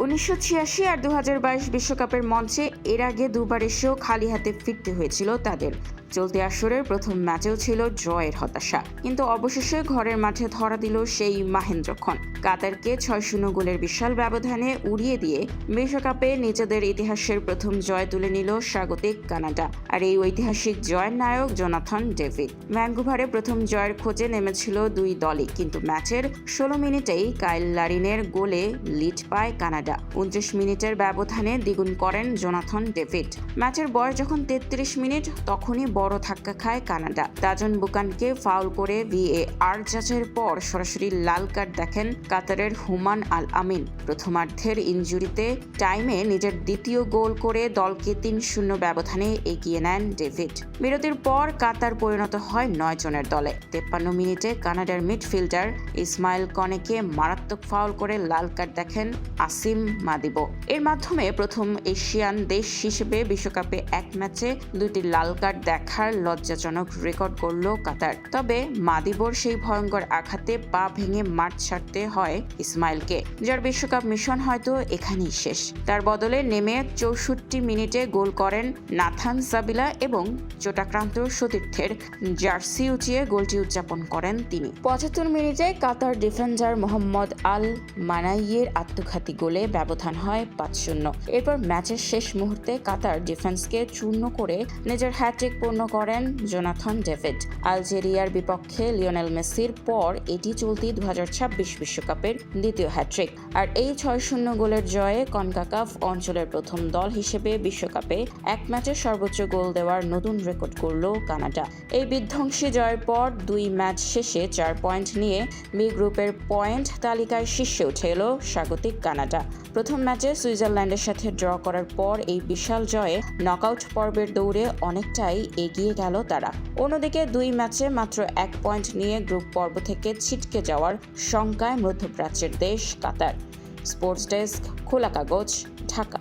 1986 আর 2022 বিশ্বকাপের মঞ্চে এর আগে দুবার এসেও খালি হাতে ফিরতে হয়েছিল তাদের। চলতি আসরের প্রথম ম্যাচেও ছিল ড্রয়ের হতাশা, কিন্তু অবশেষে ঘরের মাঠে ধরা দিল সেই মাহেন্দ্রক্ষণ। কাতারকে 6-0 গোলের বিশাল ব্যবধানে উড়িয়ে দিয়ে বিশ্বকাপে নিজেদের ইতিহাসের প্রথম জয় তুলে নিল স্বাগতিক কানাডা। আর এই ঐতিহাসিক জয়ের নায়ক জোনাথন ডেভিড। ভ্যানকুভারে প্রথম জয়ের খোঁজে নেমেছিল দুই দলই, কিন্তু ম্যাচের 16 মিনিটেই কাইল লারিনের গোলে লিড পায় কানাডা। 29 মিনিটের ব্যবধানে দ্বিগুণ করেন জোনাথন ডেভিড। ম্যাচের বয়স যখন 33 মিনিট, তখনই বড় ধাক্কা খায় কানাডা। তাজন বুকানকে ফাউল করে VAR যাচাইয়ের পর সরাসরি লাল কার্ড দেখেন কাতারের হুমান আল আমিন। প্রথমার্ধের ইনজুরিতে টাইমে নিজের দ্বিতীয় গোল করে দলকে 3-0 ব্যবধানে এগিয়ে নেন ডেভিড। বিরতির পর কাতার পরিণত হয় 9 জনের দলে। 53 মিনিটে কানাডার মিডফিল্ডার ইসমাইল কনেকে মারাত্মক ফাউল করে লাল কার্ড দেখেন আসিম মাদিবো। এর মাধ্যমে প্রথম এশিয়ান দেশ হিসেবে বিশ্বকাপে এক ম্যাচে 2টি লাল কার্ড দেখার লজ্জাজনক রেকর্ড করল কাতার। তবে মাদিবোর সেই ভয়ঙ্কর আঘাতে পা ভেঙে মাঠ ছাড়তে হয় ইসমাইলকে, যার বিশ্বকাপ মিশন হয়তো এখানেই শেষ। তার বদলে নেমে 64 মিনিটে গোল করেন নাথান সাবিলা এবং চোটাক্রান্ত সতীর্থের জার্সি উঁচিয়ে গোলটি উদযাপন করেন তিনি। 75 মিনিটে কাতার ডিফেন্ডার মোহাম্মদ আল মানাইয়ের আত্মঘাতী গোলে ব্যবধান হয় 5-0। এরপর ম্যাচের শেষ মুহূর্তে কাতার ডিফেন্সকে চূর্ণ করে নিজের হ্যাট্রিক পূর্ণ করেন জোনাথন ডেভিড। আলজেরিয়ার বিপক্ষে লিওনেল মেসির পর এটি চলতি 2026 বিশ্বকাপের দ্বিতীয় হ্যাট্রিক। আর এই 6-0 গোলের জয়ে কনকাকাফ অঞ্চলের প্রথম দল হিসেবে বিশ্বকাপে এক ম্যাচে সর্বোচ্চ গোল দেওয়ার নতুন রেকর্ড করল কানাডা। এই বিধ্বংসী জয়ের পর 2 ম্যাচ শেষে 4 পয়েন্ট নিয়ে বি গ্রুপের পয়েন্ট তালিকায় শীর্ষে উঠে এলো স্বাগতিক কানাডা। প্রথম ম্যাচে সুইজারল্যান্ডের সাথে ড্র করার পর এই বিশাল জয়ে নকআউট পর্বের দৌড়ে অনেকটাই এগিয়ে গেল তারা। অন্যদিকে 2 ম্যাচে মাত্র 1 পয়েন্ট নিয়ে গ্রুপ পর্ব থেকে ছিটকে যাওয়ার শঙ্কায় মধ্যপ্রাচ্যের দেশ কাতার। স্পোর্টস ডেস্ক, খোলা কাগজ, ঢাকা।